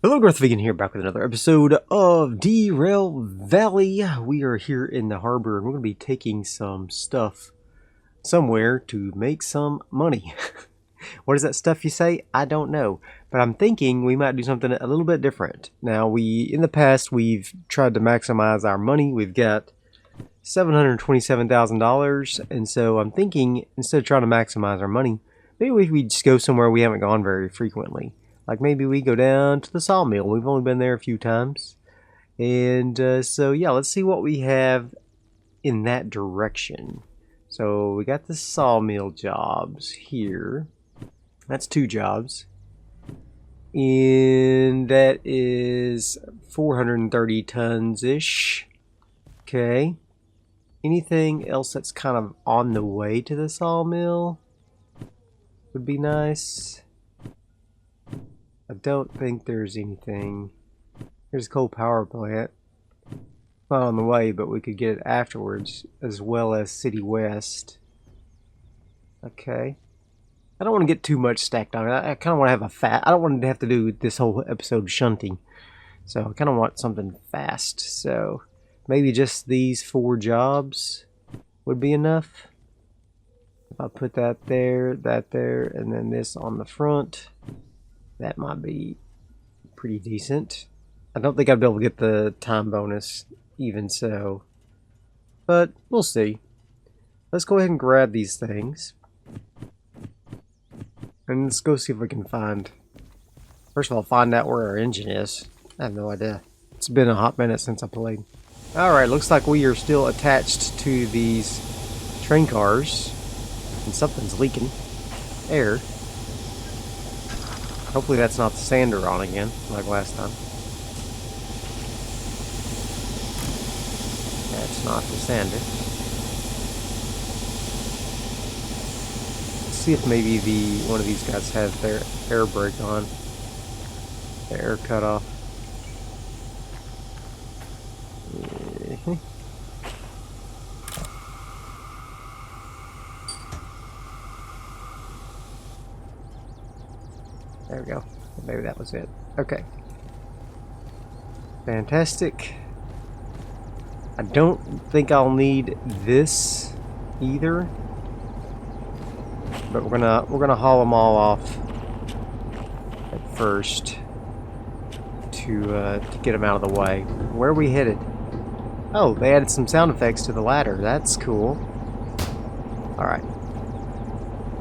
Hello, Darthvegan here, back with another episode of Derail Valley. We are here in the harbor, and we're going to be taking some stuff somewhere to make some money. What is that stuff you say? I don't know, but I'm thinking we might do something a little bit different. Now, in the past, we've tried to maximize our money. We've got $727,000, and so I'm thinking, instead of trying to maximize our money, maybe we just go somewhere we haven't gone very frequently. Like maybe we go down to the sawmill. We've only been there a few times. And so yeah, let's see what we have in that direction. So we got the sawmill jobs here. That's 2 jobs. And that is 430 tons-ish. Okay. Anything else that's kind of on the way to the sawmill would be nice. I don't think there's anything. There's a coal power plant. Not on the way, but we could get it afterwards, as well as City West. Okay. I don't want to get too much stacked on it. I kind of want to have a I don't want to have to do this whole episode shunting. So I kind of want something fast. So maybe just these 4 jobs would be enough. If I put that there, and then this on the front. That might be pretty decent. I don't think I'd be able to get the time bonus even so. But we'll see. Let's go ahead and grab these things. And let's go see if we can find... First of all, find out where our engine is. I have no idea. It's been a hot minute since I played. Alright, looks like we are still attached to these train cars. And something's leaking air. Hopefully that's not the sander on again, like last time. That's not the sander. Let's see if maybe one of these guys has their air brake on. The air cut off. There we go. Maybe that was it. Okay. Fantastic. I don't think I'll need this either. But we're gonna haul them all off at first to get them out of the way. Where are we headed? Oh, they added some sound effects to the ladder. That's cool. All right.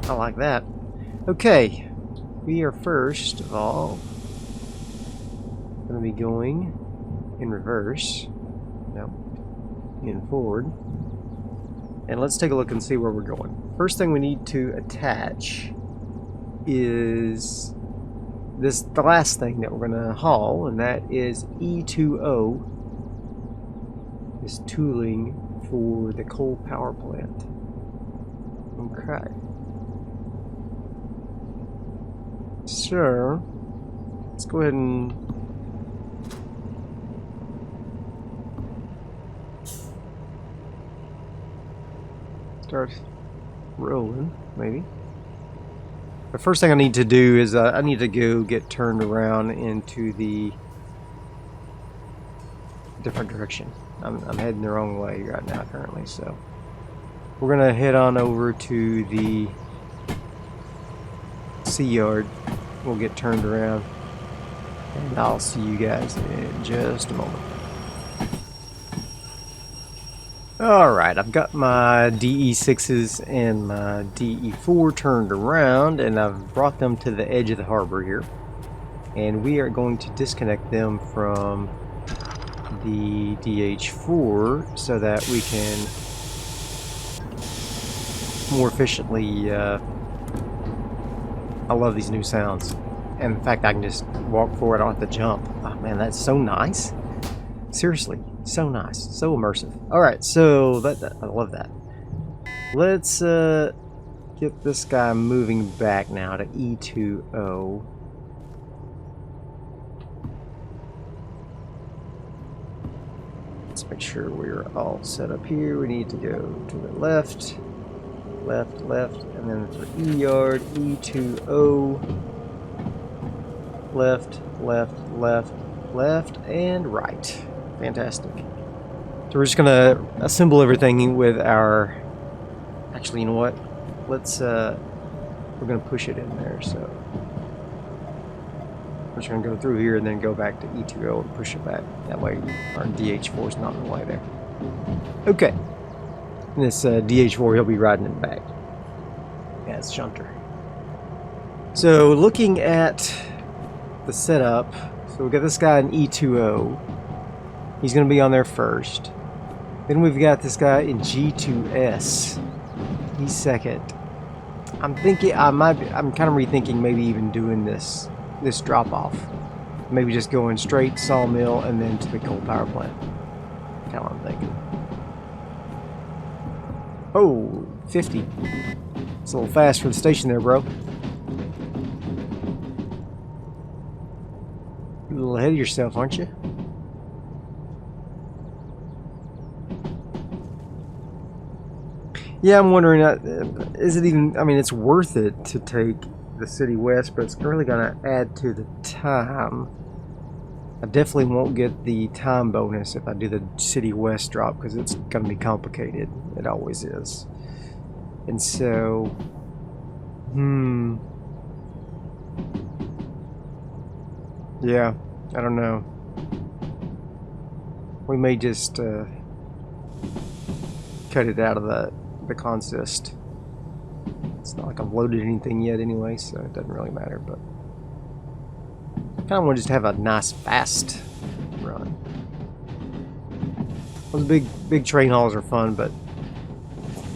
I like that. Okay. We are first of all going to be going in reverse. No, in forward. And let's take a look and see where we're going. First thing we need to attach is the last thing that we're going to haul, and that is E2O. This tooling for the coal power plant. Okay. Sure. Let's go ahead and start rolling, maybe. The first thing I need to do is I need to go get turned around into the different direction. I'm heading the wrong way right now currently, so we're gonna head on over to the sea yard. We'll get turned around, and I'll see you guys in just a moment. Alright, I've got my DE6s and my DE4 turned around, and I've brought them to the edge of the harbor here. And we are going to disconnect them from the DH4 so that we can more efficiently I love these new sounds. And in fact, I can just walk forward. I don't have to jump. Oh man, that's so nice. Seriously, so nice. So immersive. Alright, so I love that. Let's get this guy moving back now to E2O. Let's make sure we're all set up here. We need to go to the left, left, and then for E yard, E2O. left, left, left, left, and right. Fantastic. So we're just gonna assemble everything with our... Actually, you know what? Let's, we're gonna push it in there, so... We're just gonna go through here and then go back to E2O and push it back. That way our DH4 is not in the way there. Okay. And this DH4, he'll be riding it back. Yeah, it's Shunter. So looking at the setup, so we've got this guy in E2O. He's going to be on there first. Then we've got this guy in G2S. He's second. I'm thinking I'm kind of rethinking maybe even doing this drop off. Maybe just going straight sawmill and then to the coal power plant. Kind of what I'm thinking. Oh, 50. It's a little fast for the station there, bro. You're a little ahead of yourself, aren't you? Yeah, I'm wondering, is it even, I mean, it's worth it to take the City West, but it's really going to add to the time. I definitely won't get the time bonus if I do the City West drop, because it's going to be complicated. It always is. And so, yeah, I don't know. We may just cut it out of the consist. It's not like I've loaded anything yet anyway, so it doesn't really matter, but I kind of want to just have a nice fast run. Those big train hauls are fun, but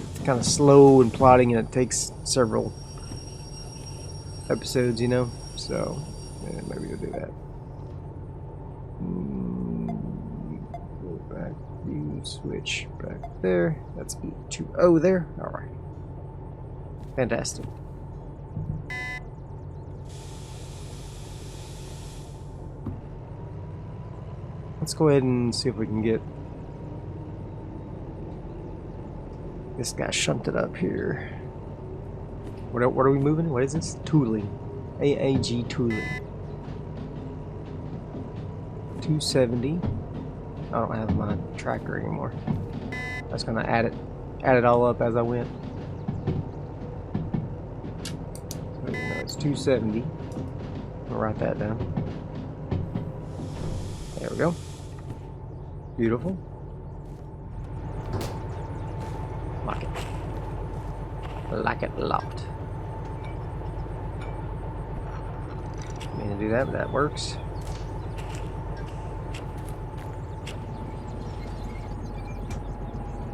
it's kind of slow and plodding, and it takes several episodes, you know, so yeah, maybe we'll do that. Go back, you switch back there. That's E2O there. Alright. Fantastic. Let's go ahead and see if we can get this guy shunted up here. What are we moving? What is this? Tooling. AAG tooling. 270. I don't have my tracker anymore. I was gonna add it all up as I went. So, you know, it's 270. I'll write that down. There we go. Beautiful. Like it. Like it a lot. I'm gonna do that, but that works.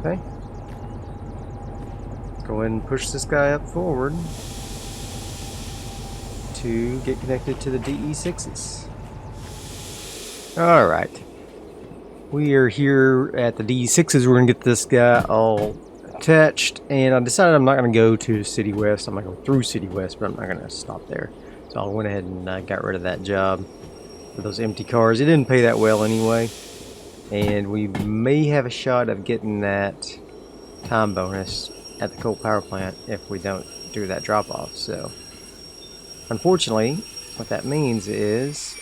Okay. Go ahead and push this guy up forward to get connected to the DE6s. Alright. We are here at the DE6s. We're going to get this guy all attached. And I decided I'm not going to go to City West. I'm going to go through City West, but I'm not going to stop there. So I went ahead and got rid of that job for those empty cars. It didn't pay that well anyway. And we may have a shot of getting that time bonus at the coal power plant if we don't do that drop off. So unfortunately, what that means is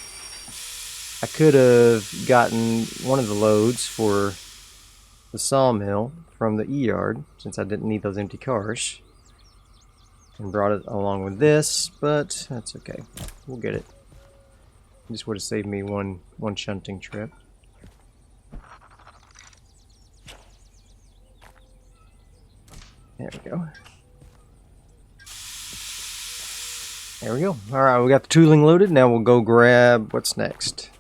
I could have gotten one of the loads for the sawmill from the E-yard, since I didn't need those empty cars, and brought it along with this, but that's okay. We'll get it. This would have saved me one shunting trip. There we go. There we go. Alright, we got the tooling loaded. Now we'll go grab what's next.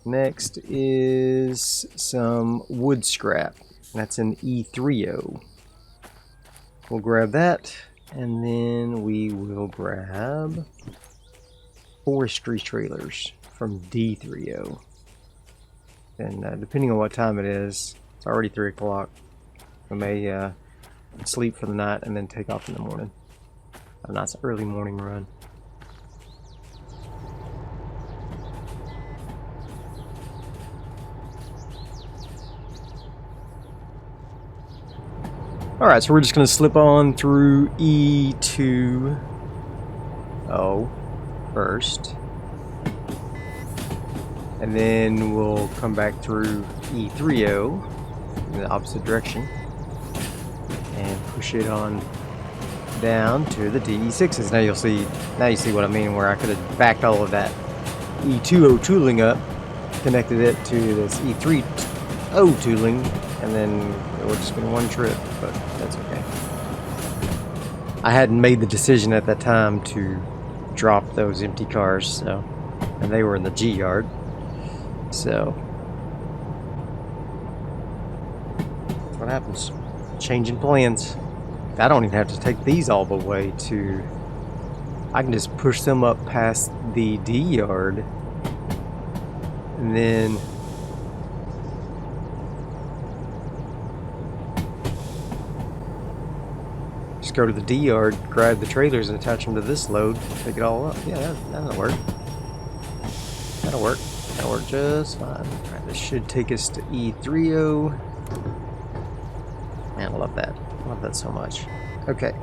Next is some wood scrap. That's an E3O. We'll grab that, and then we will grab forestry trailers from D3O. And depending on what time it is, it's already 3 o'clock. We may sleep for the night and then take off in the morning. A nice early morning run. Alright, so we're just going to slip on through E2O first. And then we'll come back through E30 in the opposite direction and push it on down to the DE6s. Now you see what I mean, where I could have backed all of that E20 tooling up, connected it to this E30 tooling, and then it would have just been one trip, but that's okay. I hadn't made the decision at that time to drop those empty cars, so, and they were in the G yard, so that's what happens. Changing plans. I don't even have to take these all the way to, I can just push them up past the D yard and then just go to the D yard, grab the trailers and attach them to this load, pick it all up. Yeah, that'll work. That'll work. That'll work just fine. Alright, this should take us to E30. Man, I love that. I love that so much. Okay.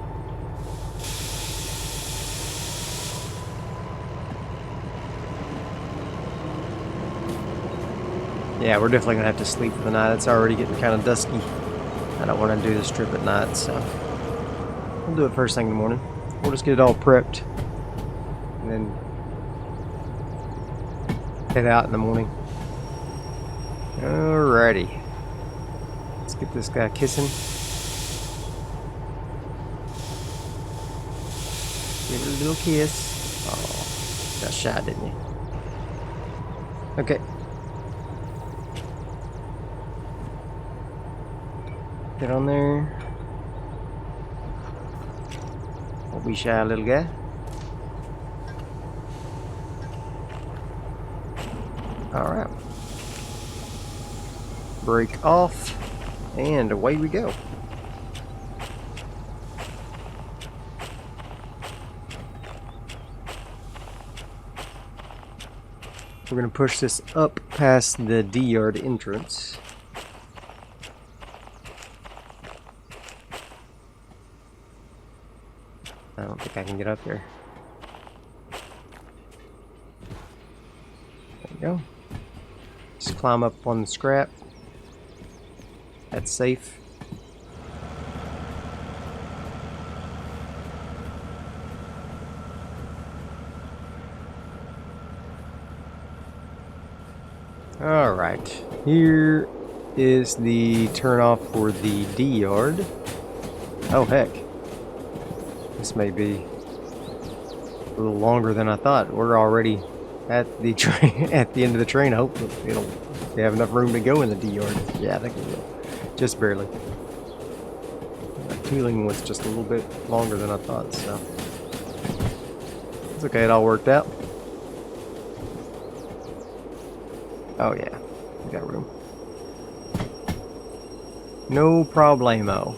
Yeah, we're definitely gonna have to sleep for the night. It's already getting kind of dusky. I don't want to do this trip at night, so we'll do it first thing in the morning. We'll just get it all prepped and then head out in the morning. Alrighty. Let's get this guy kissing. Give her a little kiss. Oh, got shot, didn't you? Okay. Get on there. Don't be shy, little guy. Alright. Break off. And away we go. We're going to push this up past the D yard entrance. I don't think I can get up there. There we go. Just climb up on the scrap. That's safe. Alright, here is the turnoff for the D yard. Oh heck. This may be a little longer than I thought. We're already at the train at the end of the train. I hope we have enough room to go in the D yard. Yeah, I think we will. Just barely. The tooling was just a little bit longer than I thought, so it's okay, it all worked out. Oh yeah, we got room. No problemo.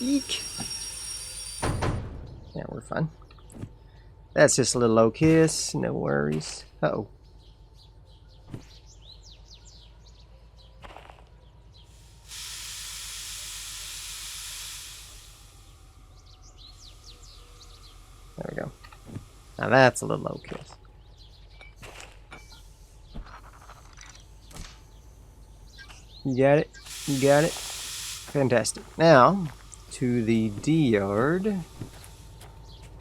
Eek. Yeah, we're fine. That's just a little low kiss, no worries. Uh-oh. There we go. Now that's a little low kiss. You got it? You got it? Fantastic. Now, to the D yard.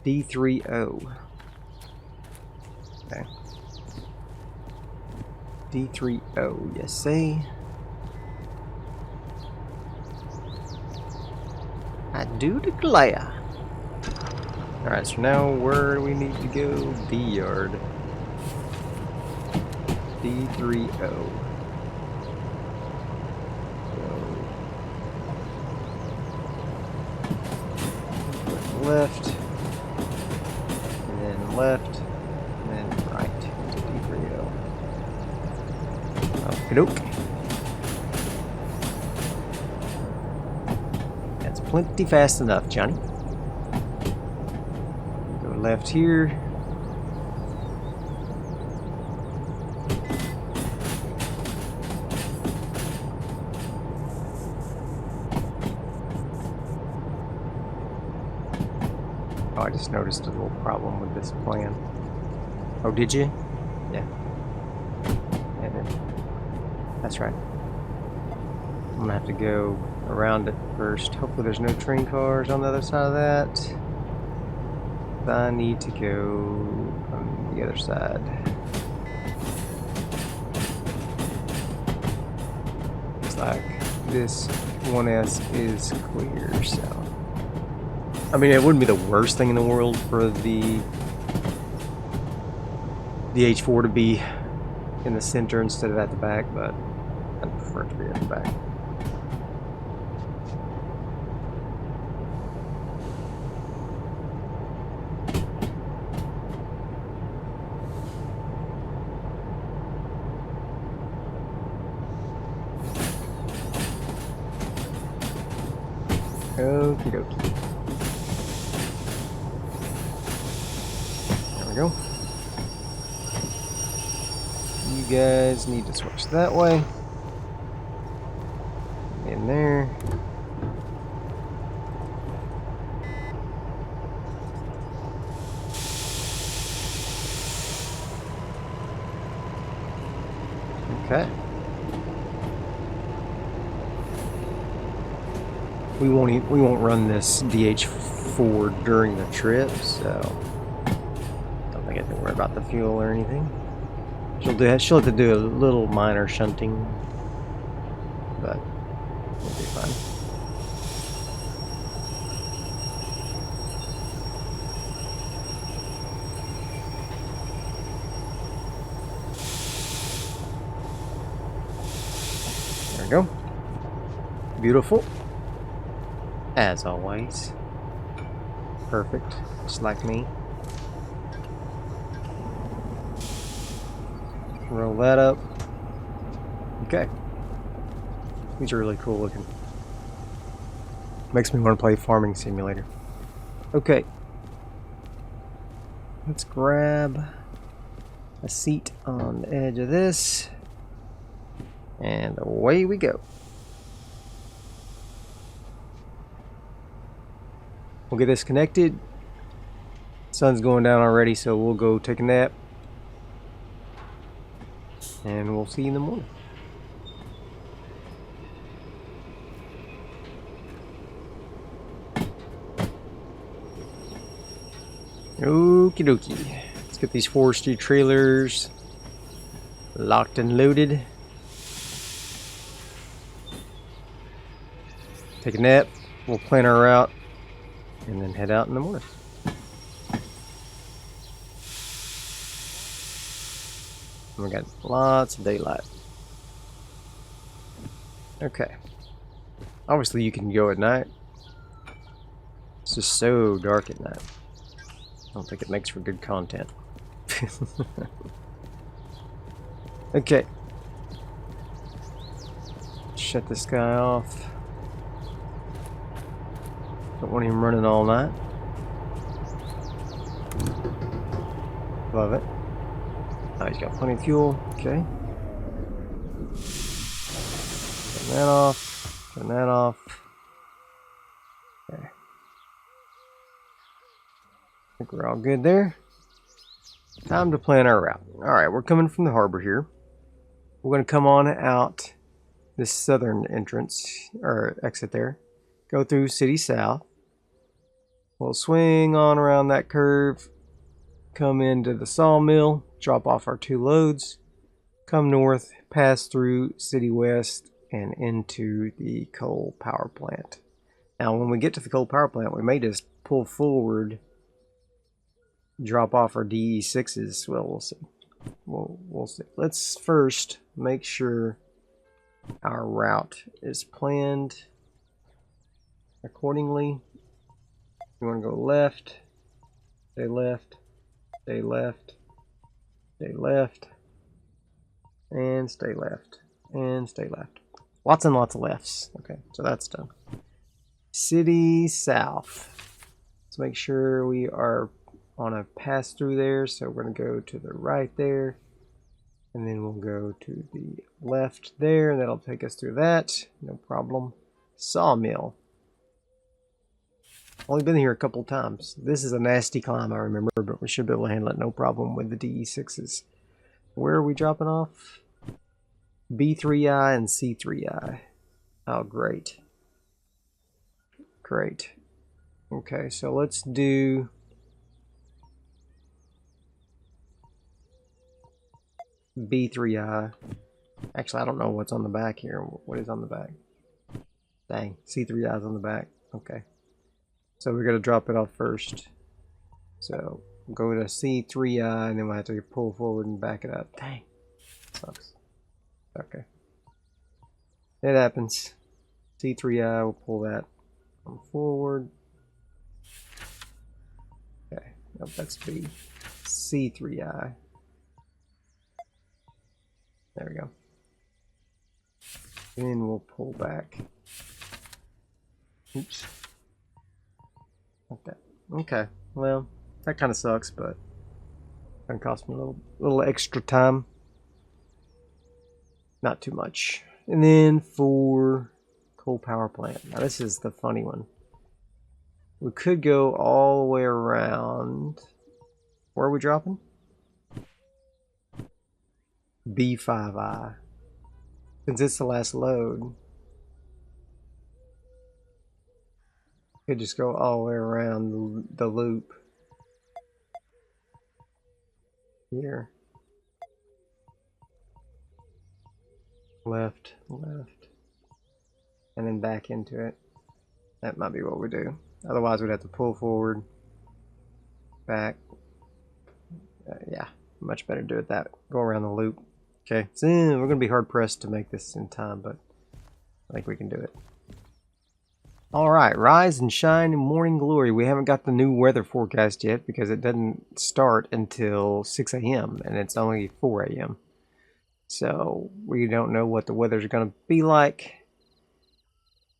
D30. Okay. D30, yes, say. I do declare. Alright, so now where do we need to go? D yard. D30. Left, and then left, and then right to D30. Okey-doke. That's plenty fast enough, Johnny. Go left here. I just noticed a little problem with this plan. Oh, did you? Yeah. That's right. I'm gonna have to go around it first. Hopefully there's no train cars on the other side of that. I need to go on the other side. Looks like this 1S is clear, so. I mean, it wouldn't be the worst thing in the world for the H4 to be in the center instead of at the back, but I'd prefer it to be at the back. Okie dokie. There we go. You guys need to switch that way. In there. Okay. We won't run this DH4 during the trip, so don't think I have to worry about the fuel or anything. She'll have to do a little minor shunting, but we'll be fine. There we go. Beautiful. As always. Perfect. Just like me. Roll that up. Okay. These are really cool looking. Makes me want to play Farming Simulator. Okay. Let's grab a seat on the edge of this. And away we go. We'll get this connected. Sun's going down already, so we'll go take a nap. And we'll see you in the morning. Okie dokie. Let's get these forestry trailers locked and loaded. Take a nap. We'll plan our route. And then head out in the morning. We got lots of daylight. Okay. Obviously you can go at night. It's just so dark at night. I don't think it makes for good content. Okay. Shut this guy off. Don't want him running all night. Love it. Oh, he's got plenty of fuel. Okay. Turn that off. Turn that off. Okay. I think we're all good there. Time to plan our route. Alright, we're coming from the harbor here. We're going to come on out this southern entrance, or exit there. Go through City South. We'll swing on around that curve. Come into the sawmill. Drop off our 2 loads. Come north, pass through City West, and into the coal power plant. Now, when we get to the coal power plant, we may just pull forward, drop off our DE6s. Well, we'll see. We'll see. Let's first make sure our route is planned accordingly. You want to go left, stay left, stay left, stay left, and stay left, and stay left. Lots and lots of lefts. Okay, so that's done. City South. Let's make sure we are on a pass through there. So we're going to go to the right there. And then we'll go to the left there. And that'll take us through that. No problem. Sawmill. Only been here a couple times. This is a nasty climb, I remember, but we should be able to handle it no problem with the DE6s. Where are we dropping off? B3I and C3I. Oh, great. Great. Okay, so let's do... B3I. Actually, I don't know what's on the back here. What is on the back? Dang, C3I is on the back. Okay. So we're going to drop it off first. So go to C3I and then we'll have to pull forward and back it up. Dang. Sucks. Okay. It happens. C3I, we'll pull that forward. Okay. Nope, that's B. C3I. There we go. Then we'll pull back. Oops. Like that. Okay. Well, that kind of sucks, but it's gonna cost me a little extra time. Not too much. And then for coal power plant. Now this is the funny one. We could go all the way around. Where are we dropping? B5I. Since it's the last load, could just go all the way around the loop here. Left, left, and then back into it. That might be what we do. Otherwise, we'd have to pull forward, back. Yeah, much better do it that. Go around the loop. Okay, so we're going to be hard pressed to make this in time, but I think we can do it. Alright, rise and shine in morning glory. We haven't got the new weather forecast yet because it doesn't start until 6 a.m. and it's only 4 a.m. So we don't know what the weather's going to be like.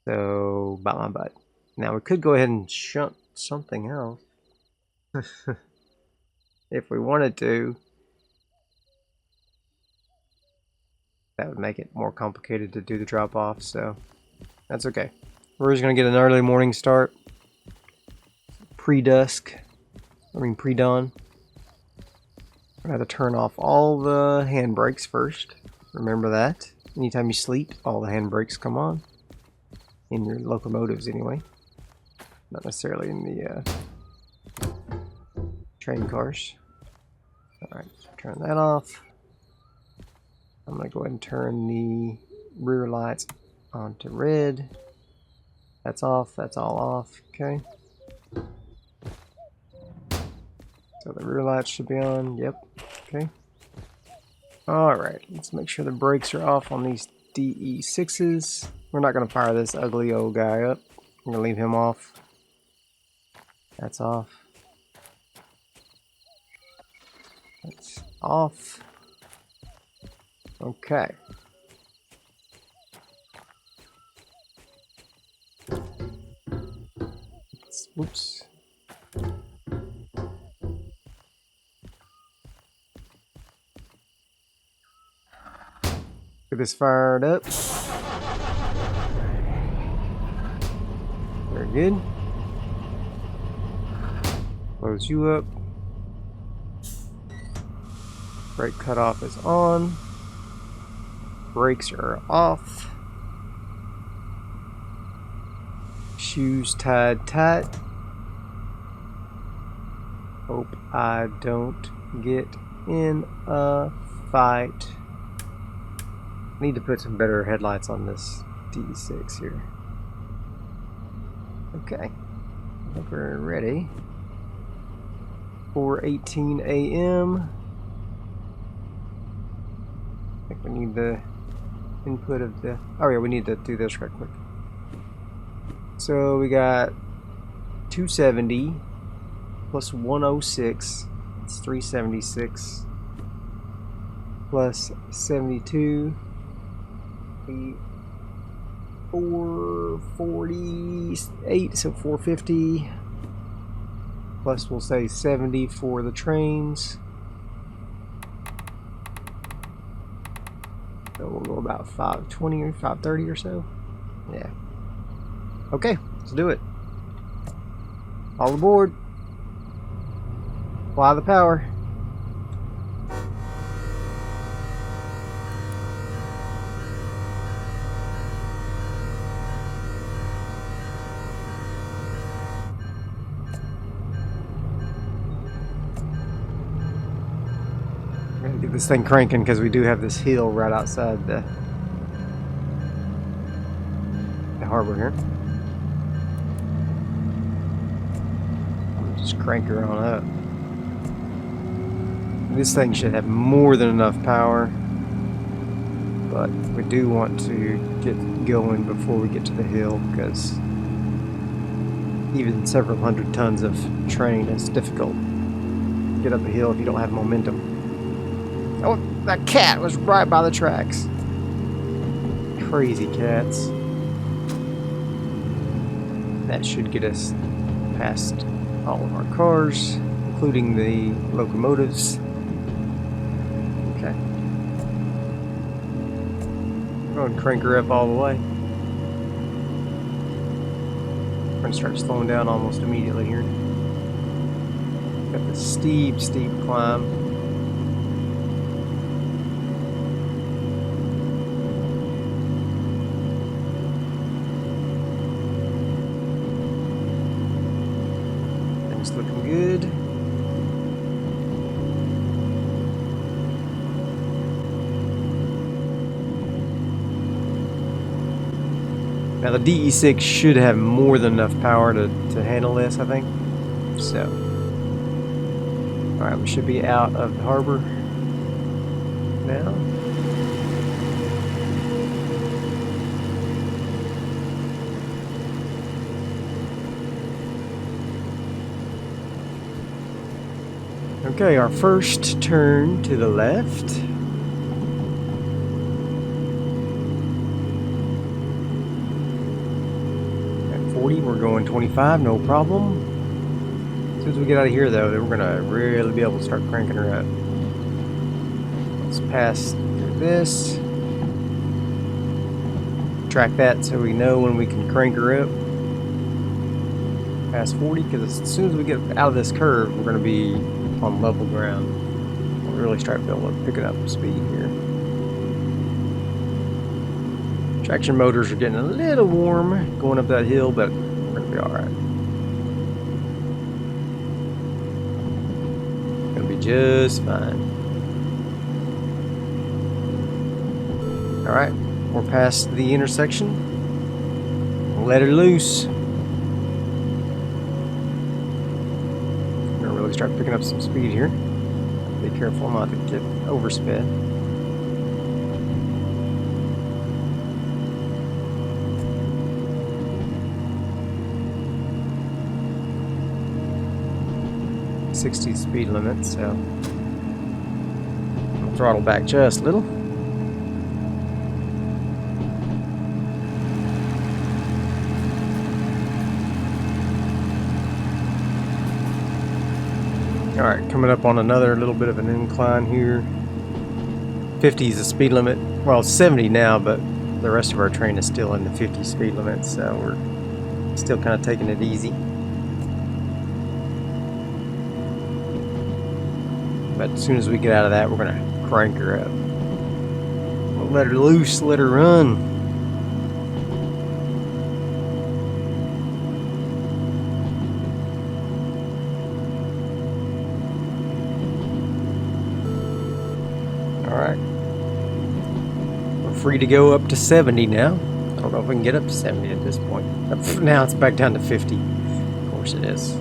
So, bite my butt. Now we could go ahead and shunt something else. If we wanted to. That would make it more complicated to do the drop off, so that's okay. We're just going to get an early morning start. Pre-dusk. I mean pre-dawn. We're going to have to turn off all the handbrakes first. Remember that. Anytime you sleep, all the handbrakes come on. In your locomotives anyway. Not necessarily in the train cars. Alright, turn that off. I'm going to go ahead and turn the rear lights onto red. That's off. That's all off. Okay. So the rear lights should be on. Yep. Okay. Alright. Let's make sure the brakes are off on these DE6s. We're not going to fire this ugly old guy up. I'm going to leave him off. That's off. That's off. Okay. Whoops. Get this fired up. Very good. Close you up. Brake cutoff is on. Brakes are off. Shoes tied tight. Hope I don't get in a fight. Need to put some better headlights on this D6 here. Okay. I think we're ready. 4:18 a.m. I think we need the input of the... Oh yeah, we need to do this right quick. So we got 270 plus 106. It's 376. Plus 72. 448, so 450. Plus we'll say 70 for the trains. So we'll go about 520 or 530 or so. Yeah. Okay, let's do it. All aboard. Fly the power. Gotta get this thing cranking because we do have this hill right outside the harbor here. Just crank her on up. This thing should have more than enough power, but we do want to get going before we get to the hill because even several hundred tons of train is difficult to get up a hill if you don't have momentum. Oh, that cat was right by the tracks. Crazy cats. That should get us past all of our cars, including the locomotives. Okay. Go ahead and crank her up all the way. We're going to start slowing down almost immediately here. Got the steep climb. Looking good. Now the DE6 should have more than enough power to handle this, I think. So, alright, we should be out of the harbor now. Okay, our first turn to the left. At 40, we're going 25, no problem. As soon as we get out of here, though, then we're going to really be able to start cranking her up. Let's pass through this. Track that so we know when we can crank her up. Past 40, because as soon as we get out of this curve, we're going to be on level ground. We'll really start picking up speed here. Traction motors are getting a little warm going up that hill, but we're going to be alright. Going to be just fine. Alright, we're past the intersection. Let her loose. Start picking up some speed here. Be careful not to get oversped. .60 speed limit, so I'll throttle back just a little. Alright, coming up on another little bit of an incline here. 50 is the speed limit. Well, it's 70 now, but the rest of our train is still in the 50 speed limit, so we're still kind of taking it easy. But as soon as we get out of that, we're going to crank her up. We'll let her loose, let her run. Alright. We're free to go up to 70 now. I don't know if we can get up to 70 at this point. Now it's back down to 50. Of course it is.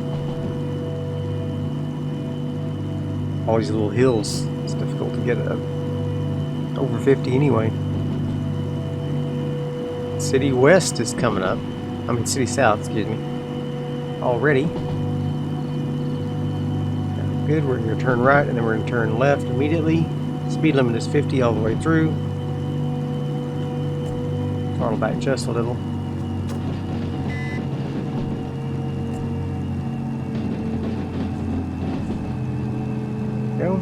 All these little hills, it's difficult to get up over 50 anyway. City West is coming up. I mean City South, excuse me. Already. Good, we're going to turn right and then we're going to turn left immediately. Speed limit is 50 all the way through. Throttle back just a little. Go.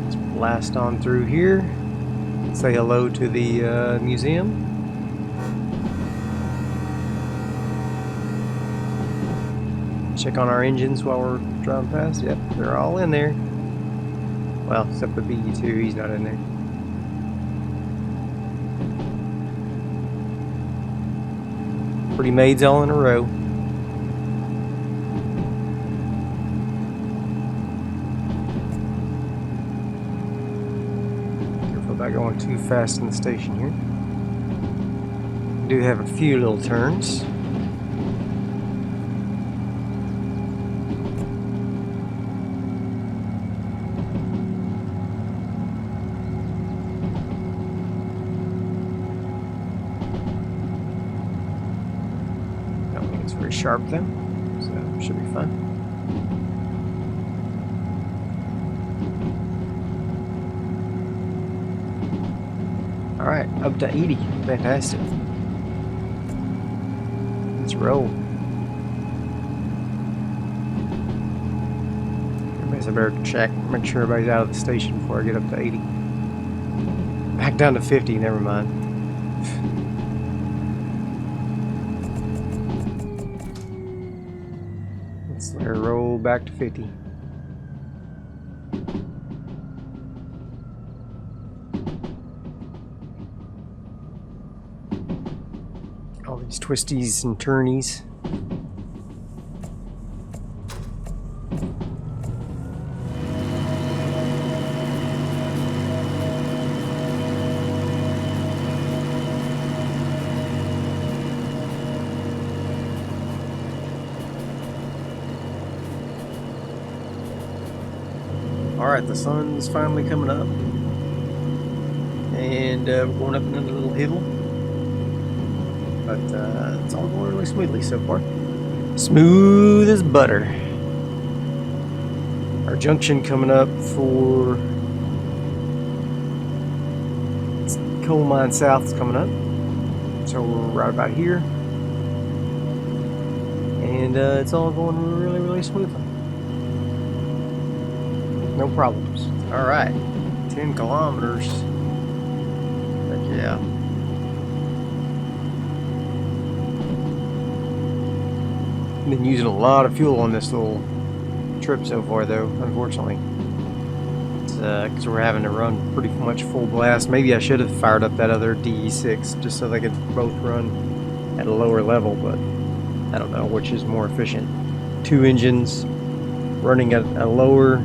Let's blast on through here. Say hello to the museum. Check on our engines while we're driving past. Yep, they're all in there. Well, except for BE2, he's not in there. Pretty maids all in a row. Careful about going too fast in the station here. We do have a few little turns. Very sharp then, so should be fun. All right, up to 80, fantastic. Let's roll. I better check, make sure everybody's out of the station before I get up to 80. Back down to 50, never mind. Let's let her roll back to 50. All these twisties and turnies. Alright, the sun's finally coming up, and we're going up another little hill, but it's all going really smoothly so far. Smooth as butter. Our junction coming up for Coal Mine South is coming up, so we're right about here, and it's all going really, really smoothly. No problems. Alright, 10 kilometers. Heck yeah. Been using a lot of fuel on this little trip so far, though, unfortunately. It's because we're having to run pretty much full blast. Maybe I should have fired up that other DE6 just so they could both run at a lower level, but I don't know which is more efficient. Two engines running at a lower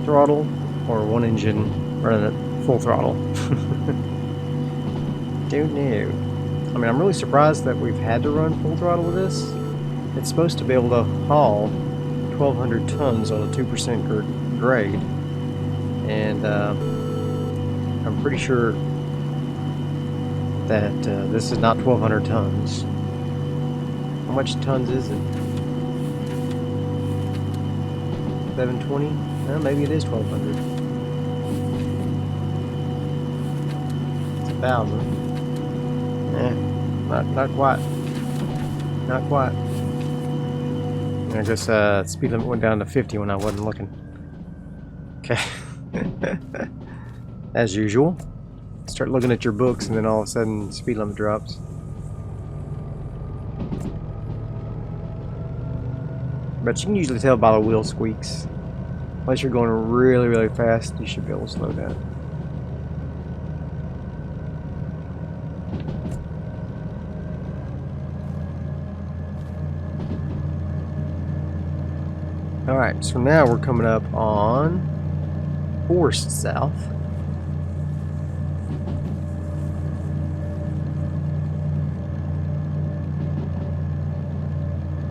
throttle, or one engine running at full throttle. Don't know. I mean, I'm really surprised that we've had to run full throttle with this. It's supposed to be able to haul 1,200 tons on a 2% grade, and I'm pretty sure that this is not 1,200 tons. How much tons is it? 720? Well, maybe it is 1,200. It's 1,000. Not quite. Not quite. And I guess speed limit went down to 50 when I wasn't looking. Okay. As usual. Start looking at your books and then all of a sudden speed limit drops. But you can usually tell by the wheel squeaks. Unless you're going really, really fast, you should be able to slow down. Alright, so now we're coming up on Forest South.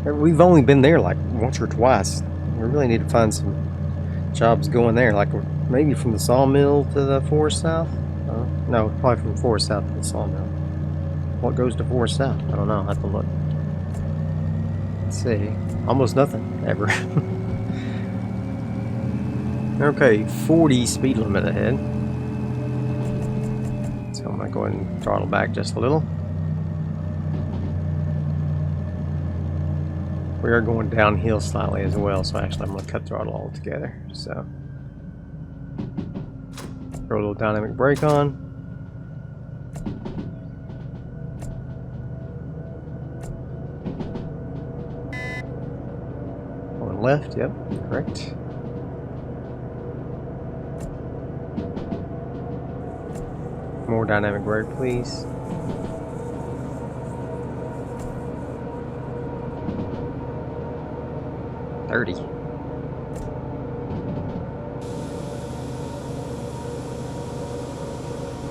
We've only been there like once or twice. We really need to find some jobs going there, like maybe from the sawmill to the Forest South. No, probably from Forest South to the sawmill. What goes to Forest South? I don't know. I have to look. Let's see. Almost nothing ever. Okay, 40 speed limit ahead. So I'm gonna go ahead and throttle back just a little. We are going downhill slightly as well, so actually I'm going to cut throttle altogether. So, throw a little dynamic brake on. Turn left, yep, correct. More dynamic brake, please. $30.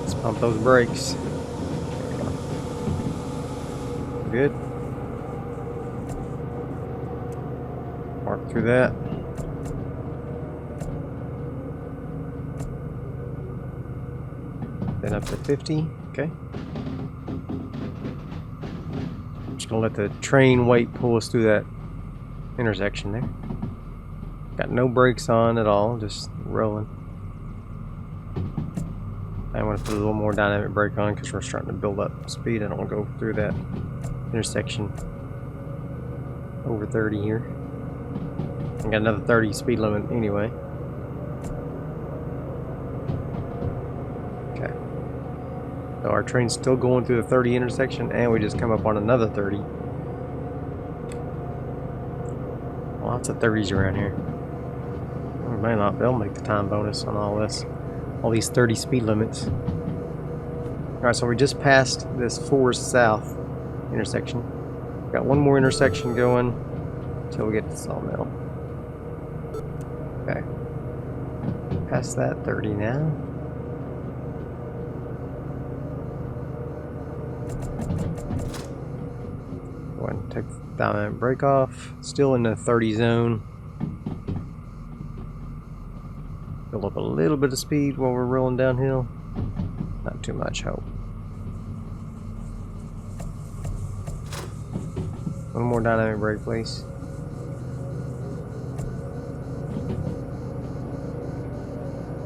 Let's pump those brakes. Good. Mark through that. Then up to 50. Okay. Just gonna let the train weight pull us through that intersection there. Got no brakes on at all, just rolling. I want to put a little more dynamic brake on because we're starting to build up speed. I don't want to go through that intersection over 30 here. I got another 30 speed limit anyway. Okay. So our train's still going through the 30 intersection and we just come up on another 30. Lots of 30s around here. We may not be able to make the time bonus on all this. All these 30 speed limits. Alright, so we just passed this Forest South intersection. Got one more intersection going until we get to Sawmill. Okay. Past that 30 now. Go ahead and take the dynamic brake off. Still in the 30 zone. Build up a little bit of speed while we're rolling downhill. Not too much, hope. One more dynamic brake, please.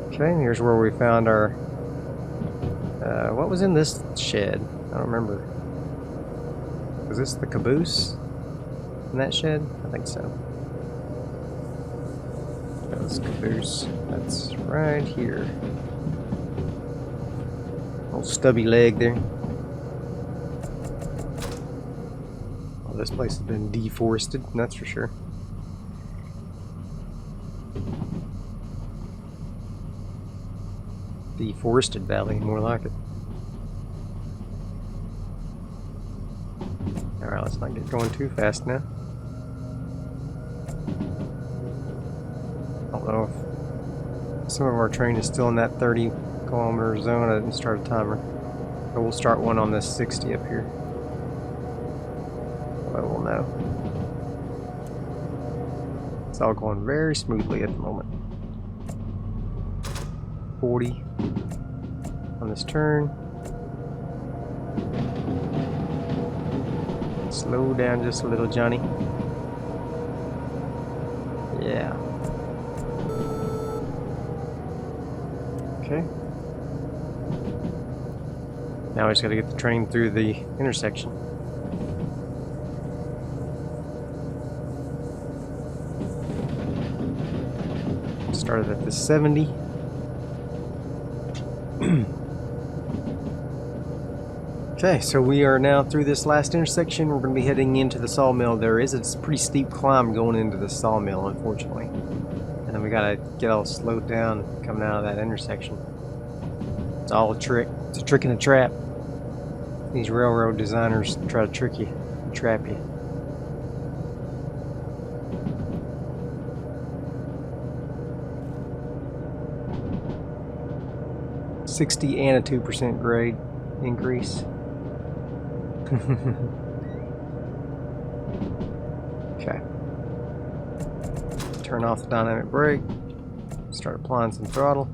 Okay, here's where we found our... what was in this shed? I don't remember. Was this the caboose in that shed? I think so. That's caboose. That's right here. Old stubby leg there. Well, this place has been deforested, that's for sure. Deforested valley, more like it. Alright, let's not get going too fast now. I don't know if some of our train is still in that 30-kilometer zone. I didn't start a timer. But we'll start one on this 60 up here. But we'll know. It's all going very smoothly at the moment. 40 on this turn. Slow down just a little, Johnny. Yeah. Okay. Now we just gotta get the train through the intersection. Started at the 70. Okay, so we are now through this last intersection. We're going to be heading into the sawmill. There is a pretty steep climb going into the sawmill, unfortunately. And then we got to get all slowed down coming out of that intersection. It's all a trick. It's a trick and a trap. These railroad designers try to trick you and trap you. $60 and a 2% grade increase. Okay. Turn off the dynamic brake. Start applying some throttle.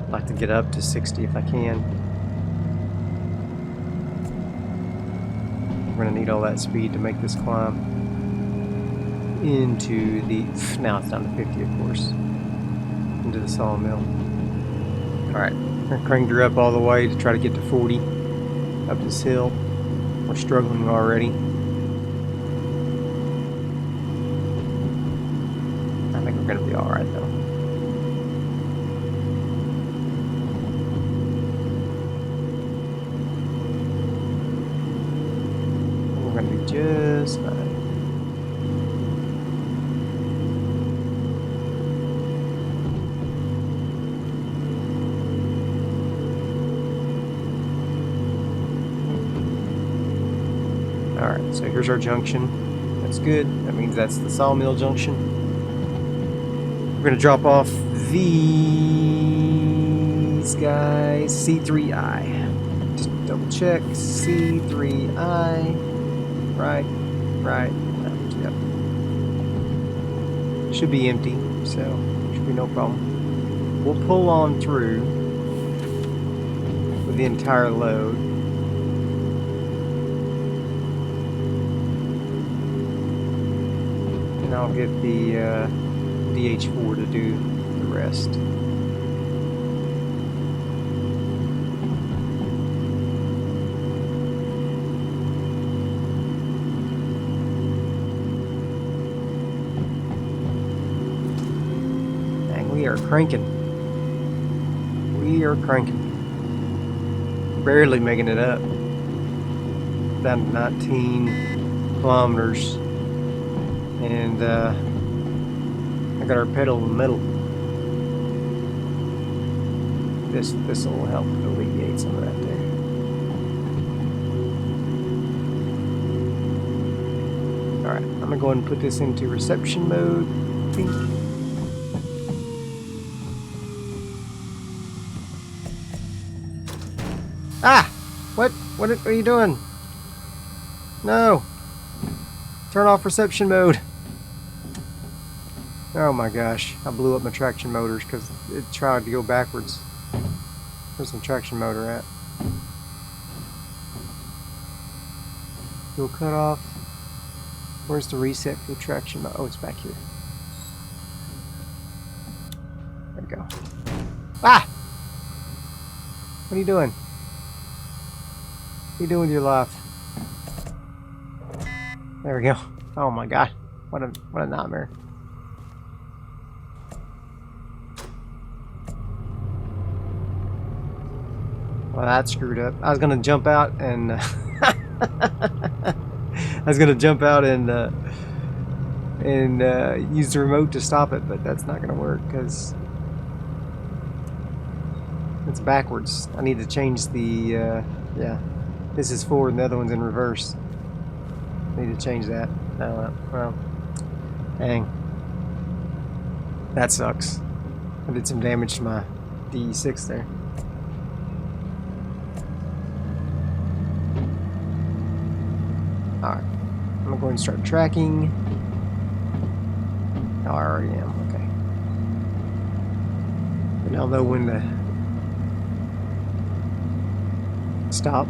I'd like to get up to 60 if I can. We're going to need all that speed to make this climb into the... Now it's down to 50, of course. Into the sawmill. Alright, I cranked her up all the way to try to get to 40 up this hill. We're struggling already. I think we're going to be alright though. We're going to be So here's our junction. That's good. That means that's the sawmill junction. We're going to drop off these guys. C3I. Just double check. C3I. Right. Left. Yep. Should be empty, so should be no problem. We'll pull on through with the entire load. And I'll get the DH4 to do the rest. Dang, we are cranking. We are cranking. Barely making it up. Down to 19 kilometers. And I got our pedal in the middle. This will help alleviate some of that there. Alright, I'm gonna go ahead and put this into reception mode. Think. Ah! What are you doing? No! Turn off reception mode. Oh my gosh, I blew up my traction motors because it tried to go backwards. Where's the traction motor at? Fuel cut off. Where's the reset for the traction motor? Oh, it's back here. There we go. Ah! What are you doing? What are you doing with your life? There we go. Oh my god. What a nightmare. Well, that screwed up. I was gonna jump out and use the remote to stop it, but that's not gonna work because it's backwards. I need to change the yeah. This is forward and the other one's in reverse. I need to change that. Well, dang. That sucks. I did some damage to my DE6 there. Alright. I'm gonna go ahead and start tracking. Oh, I already am. Okay. And I'll know when to stop.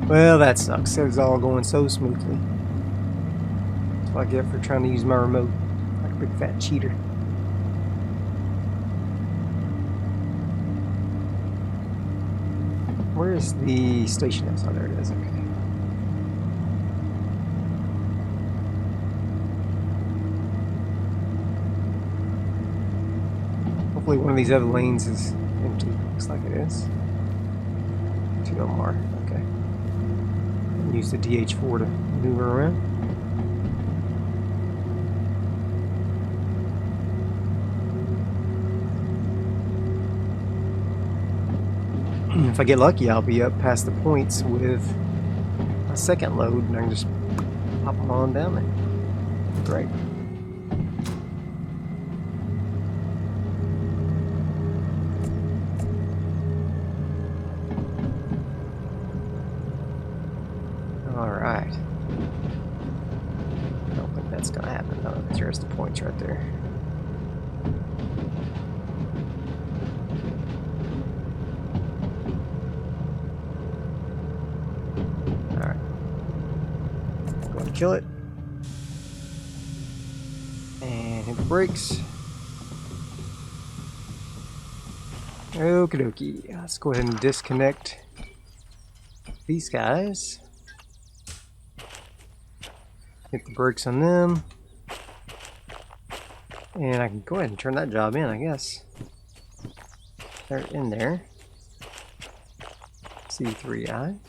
Well, that sucks. It was all going so smoothly. That's what I get for trying to use my remote like a big fat cheater. Where is the station? Oh, there it is. Okay. Hopefully one of these other lanes is empty. Looks like it is. Two of them are. Okay. Use the DH4 to maneuver around. If I get lucky, I'll be up past the points with a second load and I can just pop them on down there. Great. Alright. I don't think that's gonna happen. No, there's the points right there. Alright. Go and kill it. And hit the brakes. Okie dokie. Let's go ahead and disconnect these guys. Hit the brakes on them. And I can go ahead and turn that job in, I guess. They're in there. C3I.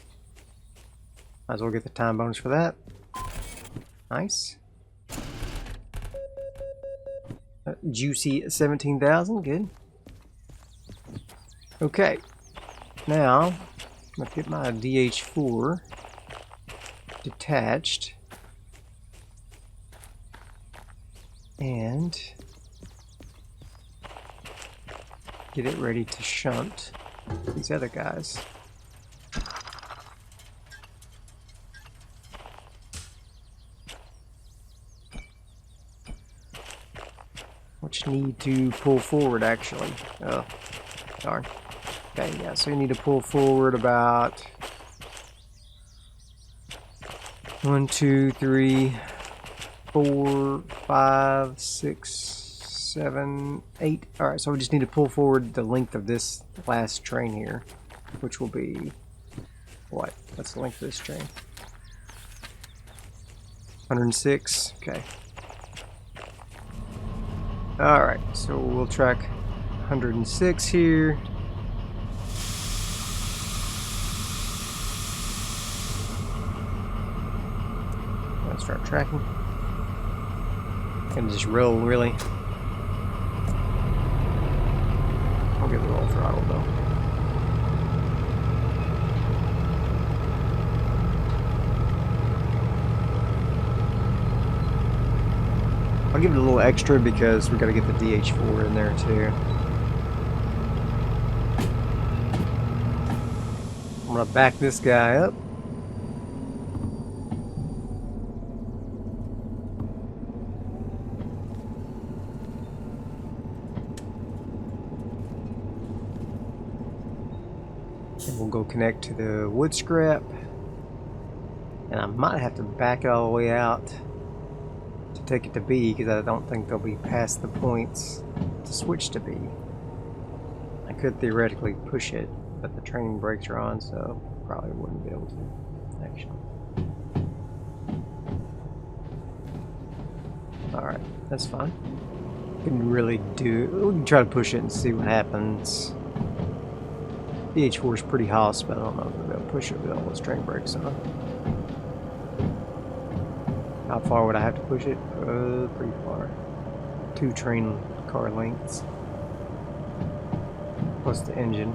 Might as well get the time bonus for that. Nice. Juicy 17,000, good. Okay, now I'm gonna get my DH4 detached and get it ready to shunt these other guys. Which need to pull forward actually. Oh, darn. Okay, yeah, so you need to pull forward about 1, 2, 3, 4, 5, 6, 7, 8. Alright, so we just need to pull forward the length of this last train here, which will be what? What's the length of this train? 106. Okay. Alright, so we'll track 106 here. Let's start tracking. And just roll, really. I'll give it a little throttle though. I'll give it a little extra because we got to get the DH4 in there too. I'm gonna back this guy up. And we'll go connect to the wood scrap. And I might have to back it all the way out to take it to B because I don't think they'll be past the points to switch to B. I could theoretically push it, but the training brakes are on, so probably wouldn't be able to, actually. Alright, that's fine. We can really we can try to push it and see what happens. DH4 is pretty house, but I don't know if we'll be able to push it with all those training brakes on. How far would I have to push it? Pretty far. 2 train car lengths. Plus the engine.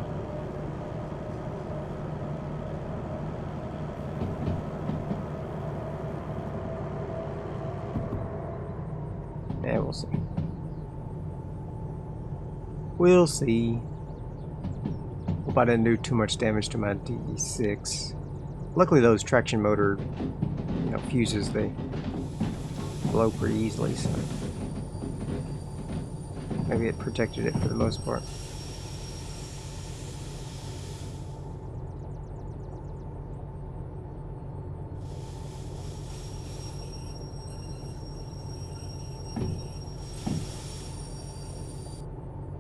Yeah, we'll see. We'll see. Hope I didn't do too much damage to my DE6. Luckily those traction motor, fuses, they blow pretty easily, so maybe it protected it for the most part.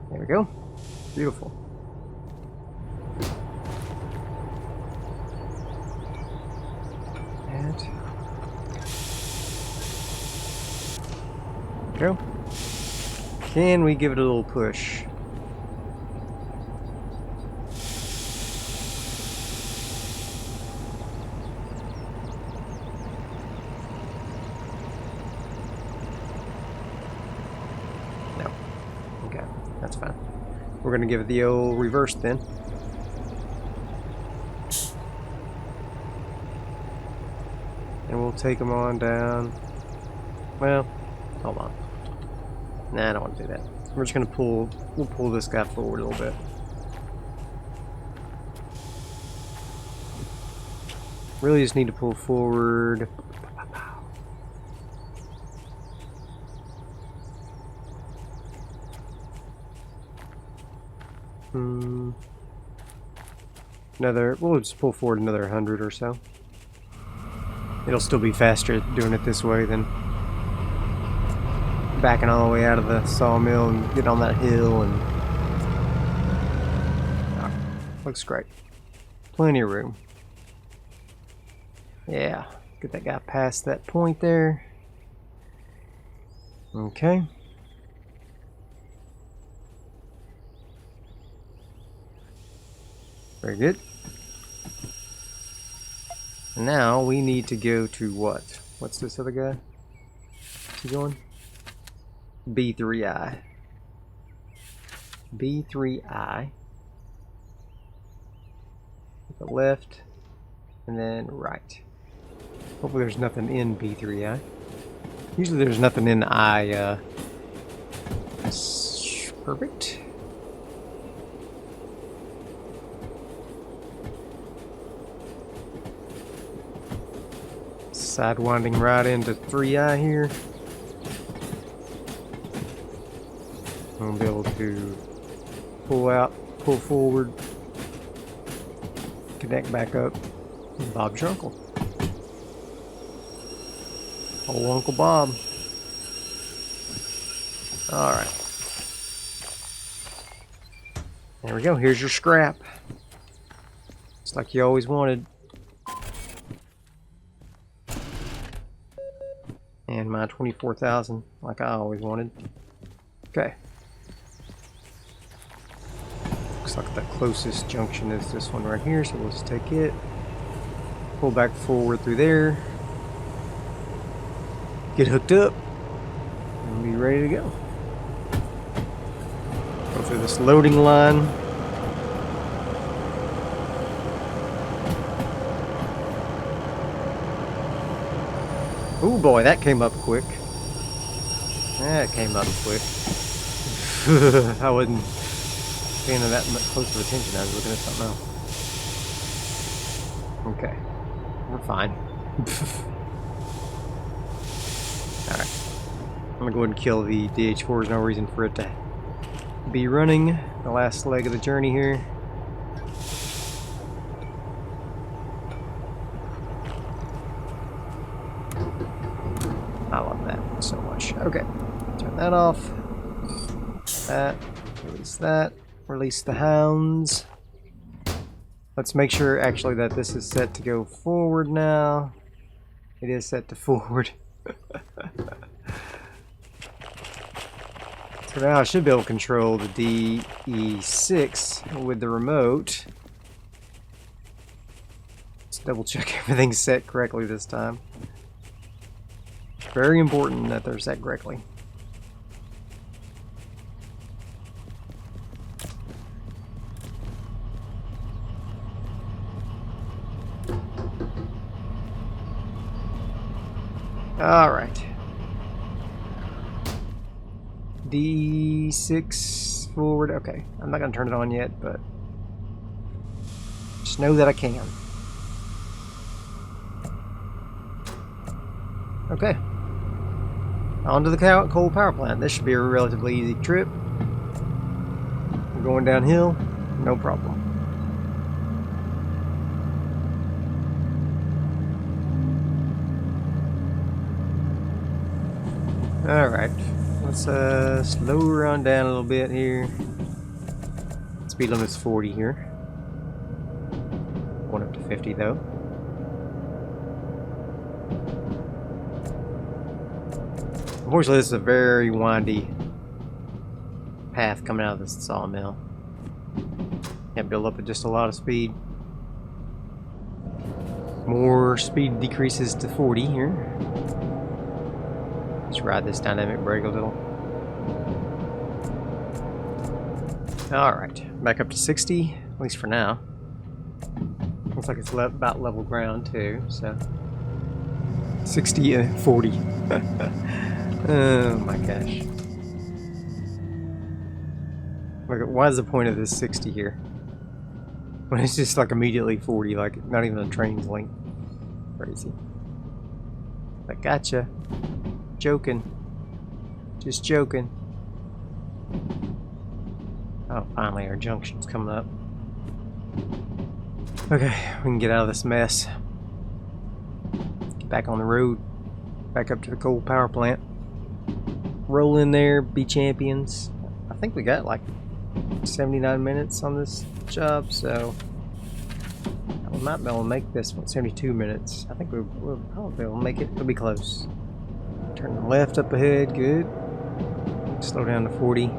There we go. Beautiful. Go. Can we give it a little push? No. Okay, that's fine. We're gonna give it the old reverse then. And we'll take them on down. Well, hold on. Nah, I don't want to do that. We're just gonna we'll pull this guy forward a little bit. Really just need to pull forward. We'll just pull forward another 100 or so. It'll still be faster doing it this way than backing all the way out of the sawmill and getting on that hill, and looks great. Plenty of room. Yeah, get that guy past that point there. Okay. Very good. Now we need to go to what? What's this other guy? What's he going? B3I. B3I. the left, and then right. Hopefully there's nothing in B3I. Usually there's nothing in I. Perfect. Sidewinding right into 3I here. I'm gonna be able to pull out, pull forward, connect back up. Bob's your uncle. Old Uncle Bob. Alright. There we go. Here's your scrap. It's like you always wanted. And my 24,000, like I always wanted. Okay. Looks like the closest junction is this one right here, so we'll just take it. Pull back forward through there. Get hooked up. And be ready to go. Go through this loading line. Oh boy, that came up quick. That came up quick. I wasn't paying that much close of attention. I was looking at something else. Okay, we're fine. Alright. I'm gonna go ahead and kill the DH4. There's no reason for it to be running. The last leg of the journey here. I love that so much. Okay, turn that off. That, release that, release the hounds. Let's make sure actually that this is set to go forward now. It is set to forward. So now I should be able to control the DE6 with the remote. Let's double check everything's set correctly this time. Very important that they're set correctly. Alright. D6 forward. Okay, I'm not going to turn it on yet, but just know that I can. Okay. On to the coal power plant. This should be a relatively easy trip. We're going downhill, no problem. Alright, let's slow around down a little bit here. Speed limit's 40 here. Going up to 50 though. Unfortunately, this is a very windy path coming out of this sawmill. Can't build up at just a lot of speed. More speed decreases to 40 here. Let's ride this dynamic brake a little. Alright, back up to 60, at least for now. Looks like it's about level ground too, so 60 and 40. Oh my gosh. Look, why is the point of this 60 here? When it's just like immediately 40, like not even a train's length. Crazy. I gotcha. Joking. Just joking. Oh, finally our junction's coming up. Okay, we can get out of this mess. Get back on the road. Back up to the coal power plant. Roll in there, be champions. I think we got like 79 minutes on this job, so we might be able to make this one 72 minutes. I think we'll probably be able to make it. It'll be close. Turn the left up ahead, good. Slow down to 40.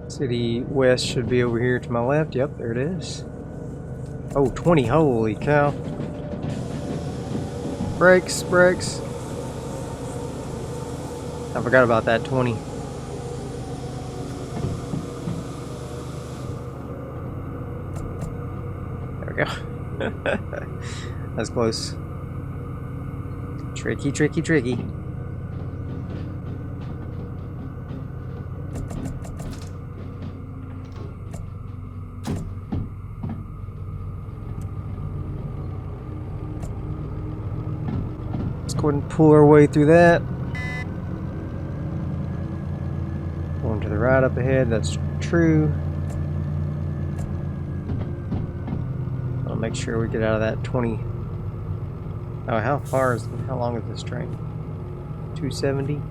City West should be over here to my left. Yep, there it is. Oh, 20. Holy cow. Brakes, brakes. I forgot about that 20. There we go. That's close. Tricky, tricky, tricky. Let's go ahead and pull our way through that. Going to the right up ahead, that's true. I'll make sure we get out of that 20. Oh, how long is this train? 270?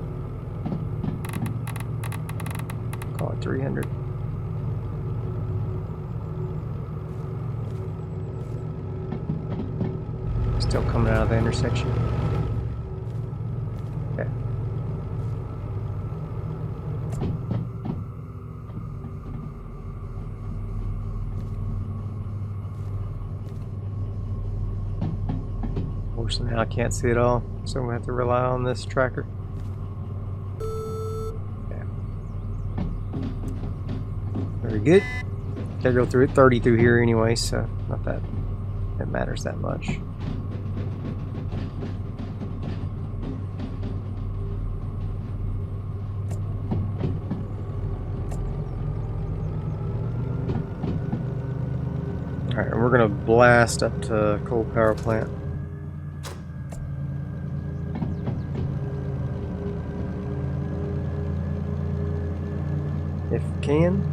Call it 300. Still coming out of the intersection. Okay. Unfortunately, I can't see it all, so I'm going to have to rely on this tracker. Okay. Very good. Gotta go through it 30 through here anyway, so not that it matters that much. Alright, we're gonna blast up to coal power plant. If we can.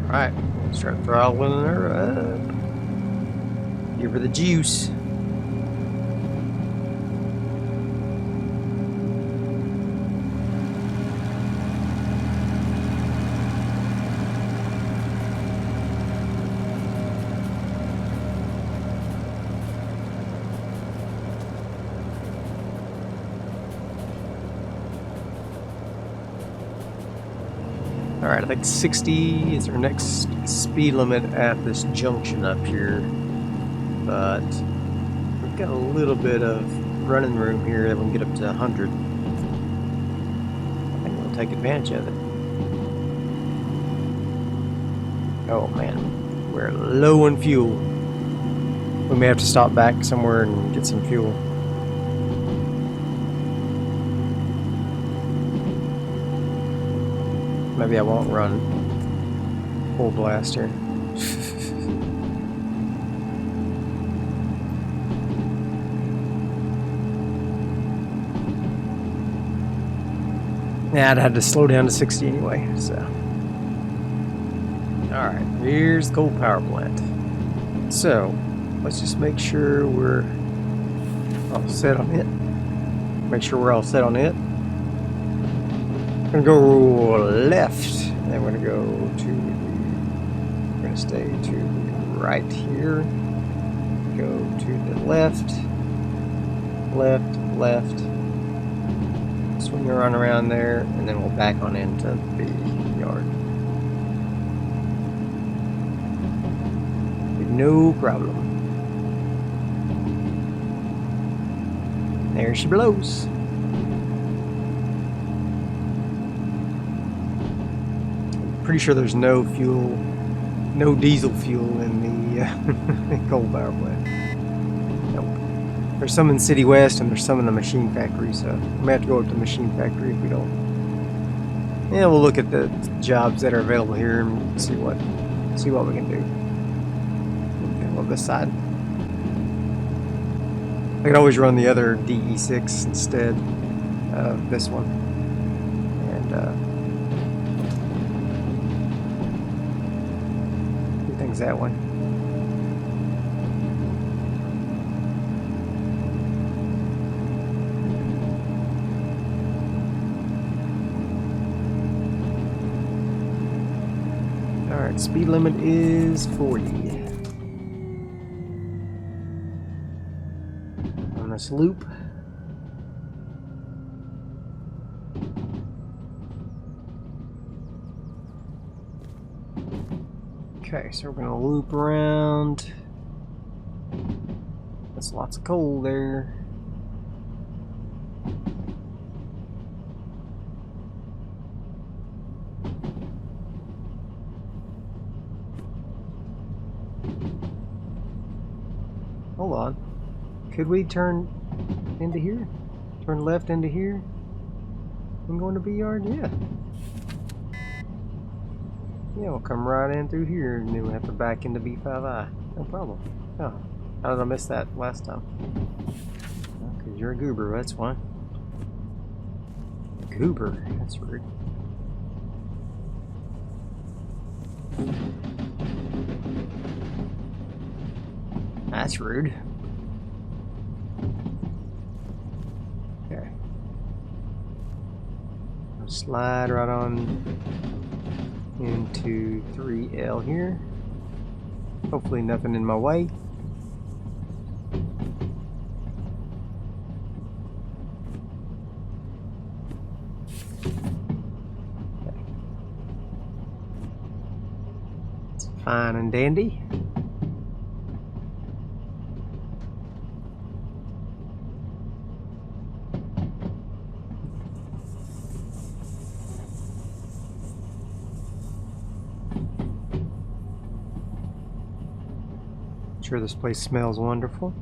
Alright, let's start throttling her up. Give her the juice. Alright, I think 60 is our next speed limit at this junction up here. But we've got a little bit of running room here that we can get up to 100. I think we'll take advantage of it. Oh man, we're low on fuel. We may have to stop back somewhere and get some fuel. Maybe I won't run full blast here. Yeah, I'd had to slow down to 60 anyway, so. Alright, here's the coal power plant. So, let's just make sure we're all set on it. Make sure we're all set on it. We're gonna go left, and then we're gonna go to the, we're gonna stay to the right here, go to the left, left, left, swing around there, and then we'll back on into the yard. No problem. There she blows. Pretty sure there's no fuel, no diesel fuel in the coal power plant. Nope. There's some in City West and there's some in the machine factory, so we may have to go up to the machine factory if we don't. Yeah, we'll look at the jobs that are available here and see what we can do. Okay, well, this side. I could always run the other DE6 instead of this one, and that one. Alright, speed limit is 40 on this loop. Okay, so we're gonna loop around. That's lots of coal there. Could we turn into here? Turn left into here? I'm going to B yard? Yeah. Yeah, we'll come right in through here and then we'll have to back into B5I. No problem. Oh, how did I miss that last time? Because you're a goober, that's why. Goober? That's rude. That's rude. Okay. I'll slide right on into 3L here. Hopefully nothing in my way. Okay. It's fine and dandy. Sure, this place smells wonderful.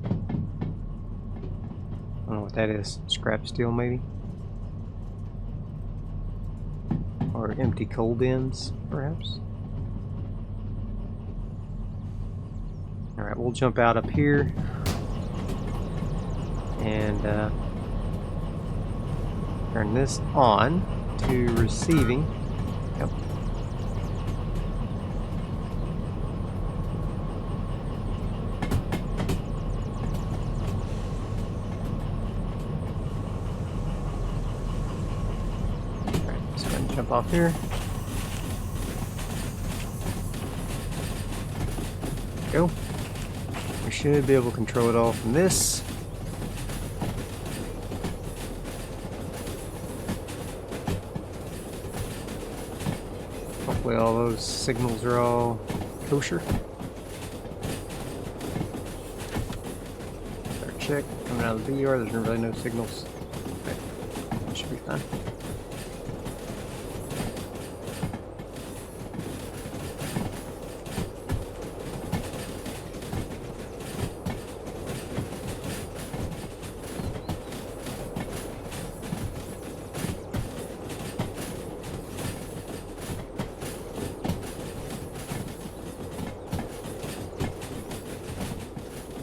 I don't know what that is. Scrap steel, maybe? Or empty coal bins, perhaps? Alright, we'll jump out up here. And, turn this on to receiving. Yep. Alright, just go ahead and jump off here. Go. We should be able to control it all from this. Hopefully all those signals are all kosher. Better check. Coming out of the BR, there's really no signals. Okay. That should be fine.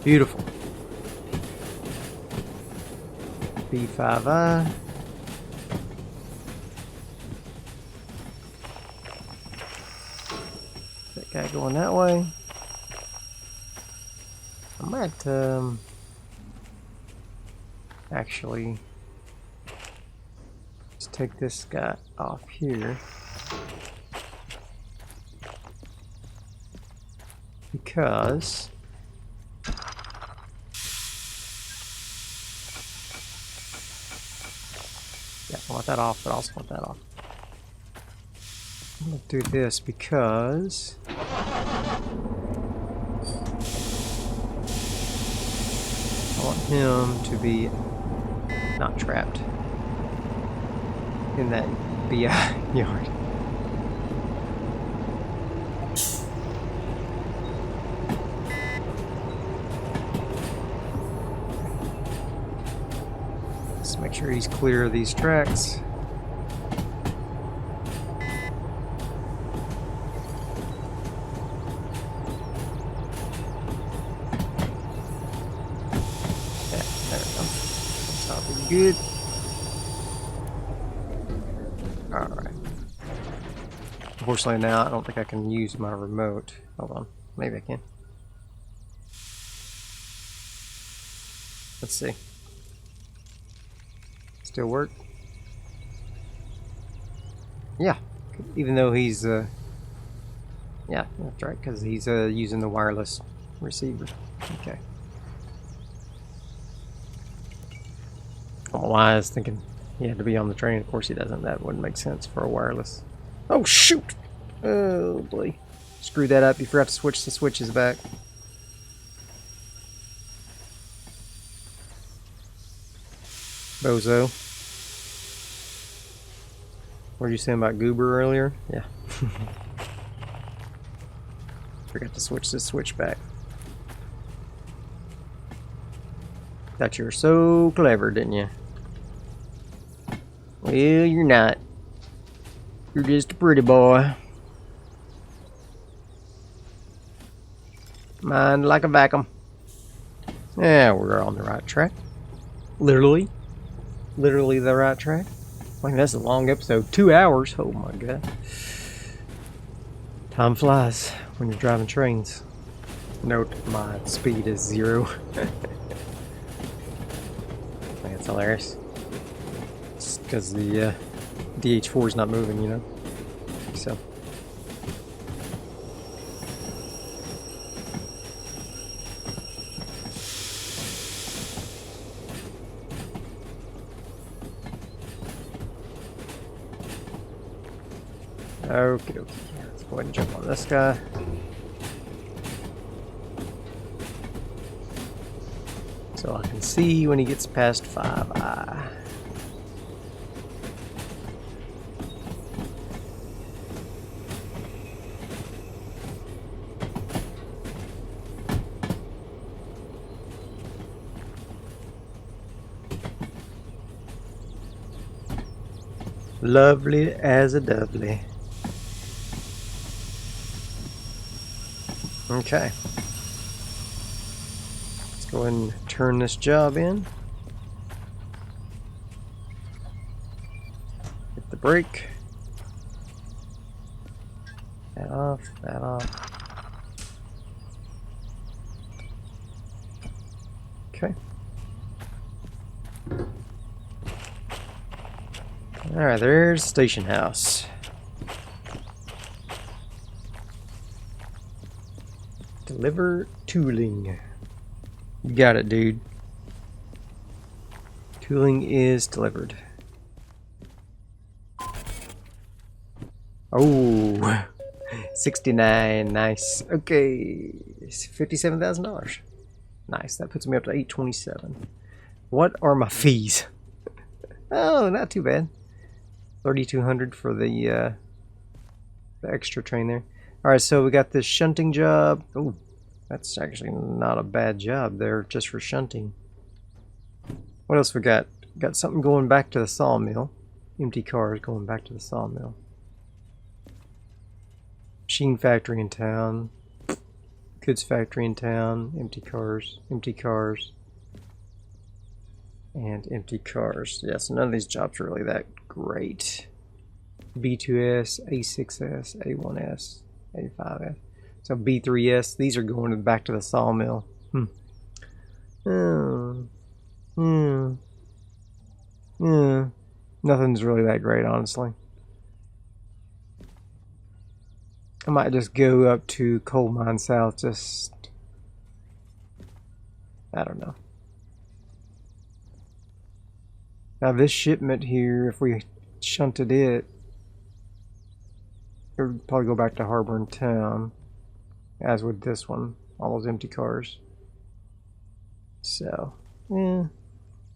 Beautiful. B5I. That guy going that way. I might actually just take this guy off here. Because I want that off, but I also want that off. I'm going to do this because I want him to be not trapped in that BI yard. Let's make sure he's clear of these tracks. Good. Alright. Unfortunately now I don't think I can use my remote. Hold on. Maybe I can. Let's see. Still work? Yeah. Even though he's yeah, that's right, because he's using the wireless receiver. Okay. I don't know why I was thinking he had to be on the train. Of course he doesn't. That wouldn't make sense for a wireless. Oh shoot! Oh boy. Screwed that up. You forgot to switch the switches back. Bozo. What did you say about Goober earlier? Yeah. Forgot to switch this switch back. Thought you were so clever, didn't you? Well, you're not. You're just a pretty boy. Mind like a vacuum. Yeah, we're on the right track. Literally. Literally the right track. I mean, that's a long episode. 2 hours. Oh my god. Time flies when you're driving trains. Note my speed is 0. That's hilarious. It's because the DH4 is not moving, you know? So. Okay, okay. Let's go ahead and jump on this guy. So I can see when he gets past 5i. Lovely as a dovely. Okay. Let's go ahead and turn this job in. Hit the brake. That off, that off. Okay. Alright, there's Station House. Deliver tooling. You got it, dude. Tooling is delivered. Oh, 69, nice. Okay, $57,000. Nice, that puts me up to 827. What are my fees? Oh, not too bad. 3,200 for the extra train there. All right, so we got this shunting job. Oh, that's actually not a bad job there, just for shunting. What else we got? Got something going back to the sawmill. Empty cars going back to the sawmill. Machine factory in town. Goods factory in town. Empty cars. Empty cars. And empty cars. Yeah, so none of these jobs are really that great. B2S, A6S, A1S, A5S. So B3S, these are going back to the sawmill. Nothing's really that great, honestly. I might just go up to Coal Mine South, just... I don't know. Now this shipment here, if we shunted it, it would probably go back to Harbor and Town, as would this one, all those empty cars. So, yeah.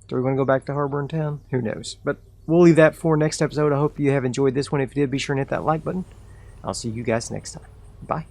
Do we want to go back to Harbor and Town? Who knows? But we'll leave that for next episode. I hope you have enjoyed this one. If you did, be sure and hit that like button. I'll see you guys next time. Bye.